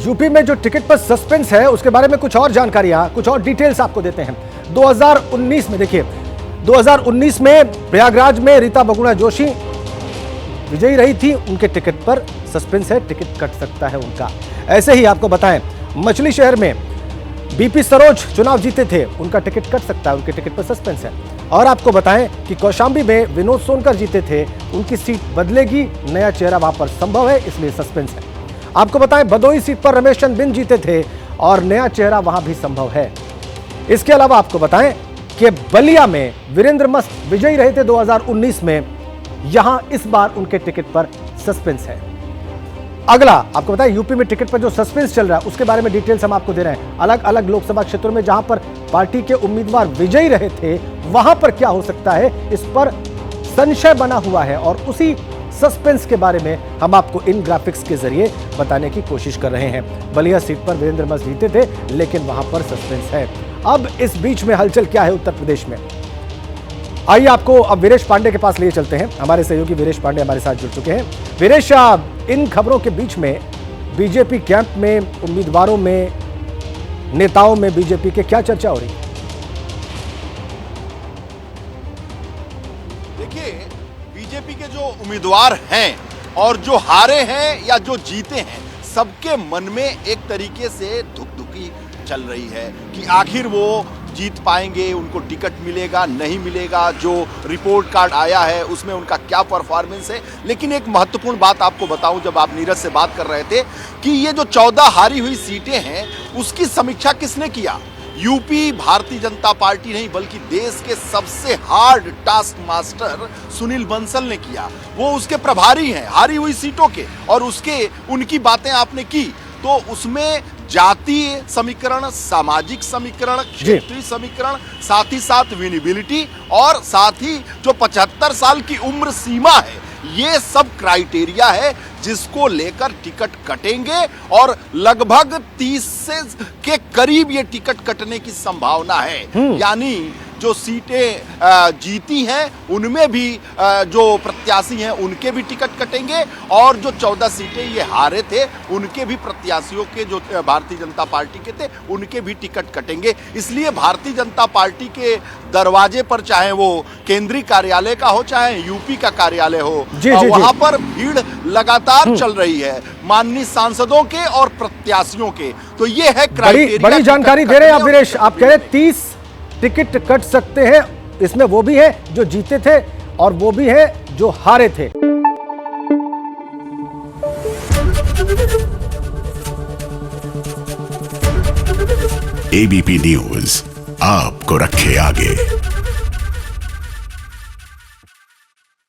UP में जो ticket पर सस्पेंस है उसके बारे में कुछ और जानकारियां, कुछ और डिटेल्स आपको देते हैं। 2019 में देखिए, 2019 में प्रयागराज में रीता बहुगुणा जोशी विजयी रही थी, उनके टिकट पर सस्पेंस है, टिकट कट सकता है उनका। ऐसे ही आपको बताएं, मछली शहर में बीपी सरोज चुनाव जीते थे, उनका टिकट कट सकता है, उनके टिकट पर सस्पेंस है। और आपको बताएं कि कौशांबी में विनोद सोनकर जीते थे, उनकी सीट बदलेगी, नया चेहरा वहां पर संभव है, इसलिए सस्पेंस है। आपको बताएं भदोही सीट पर रमेश चंद्र बिंद जीते थे और नया चेहरा वहां भी संभव है। इसके अलावा आपको बताएं कि बलिया में वीरेंद्र मस्त विजयी रहे थे 2019 में, यहां इस बार उनके टिकट पर सस्पेंस है। अगला आपको बताएं, यूपी में टिकट पर जो सस्पेंस चल रहा है उसके बारे में डिटेल्स हम आपको दे रहे हैं। अलग अलग लोकसभा क्षेत्रों में जहां पर पार्टी के उम्मीदवार विजयी रहे थे, वहां पर क्या हो सकता है, इस पर संशय बना हुआ है और उसी सस्पेंस के बारे में हम आपको इन ग्राफिक्स के जरिए बताने की कोशिश कर रहे हैं। बलिया सीट पर वीरेंद्र मस्त जीते थे, लेकिन वहां पर सस्पेंस है। अब इस बीच में हलचल क्या है उत्तर प्रदेश में, आइए आपको अब वीरेश पांडे के पास लिए चलते हैं। हमारे सहयोगी वीरेश पांडे हमारे साथ जुड़ चुके हैं। वीरेश, इन खबरों के बीच में बीजेपी कैंप में, उम्मीदवारों में, नेताओं में बीजेपी के क्या चर्चा हो रही है? देखिए, बीजेपी के जो उम्मीदवार हैं और जो हारे हैं या जो जीते हैं, सबके मन में एक तरीके से धुकधुकी चल रही है कि आखिर वो जीत पाएंगे, उनको टिकट मिलेगा नहीं मिलेगा, जो रिपोर्ट कार्ड आया है उसमें उनका क्या परफॉर्मेंस है। लेकिन एक महत्वपूर्ण बात आपको बताऊं, जब आप नीरज से बात कर रहे थे कि ये जो 14 हारी हुई सीटें हैं उसकी समीक्षा किसने किया? यूपी भारतीय जनता पार्टी नहीं बल्कि देश के सबसे hard task master Sunil Bansal ने किया। वो उसके प्रभारी हैं हारी हुई सीटों के, और उनकी बातें आपने की तो उसमें जातीय समीकरण, सामाजिक समीकरण, क्षेत्रीय समीकरण, साथ ही साथ विनिबिलिटी और साथ ही जो 75 साल की उम्र सीमा है, ये सब क्राइटेरिया है जिसको लेकर टिकट कटेंगे और लगभग 30 के करीब ये टिकट कटने की संभावना है। यानी जो सीटें जीती हैं उनमें भी जो प्रत्याशी हैं उनके भी टिकट कटेंगे, और जो 14 सीटें ये हारे थे उनके भी प्रत्याशियों के, जो भारतीय जनता पार्टी के थे, उनके भी टिकट कटेंगे। इसलिए भारतीय जनता पार्टी के दरवाजे पर, चाहे वो केंद्रीय कार्यालय का हो चाहे यूपी का कार्यालय हो, वहां पर भीड़ लगातार चल रही है माननीय सांसदों के और प्रत्याशियों के। तो ये है क्राइटेरिया। बड़ी जानकारी दे रहे हैं आप वीरेश। आप कह रहे 30 टिकट कट सकते हैं, इसमें वो भी है जो जीते थे और वो भी है जो हारे थे। एबीपी न्यूज आपको रखे आगे।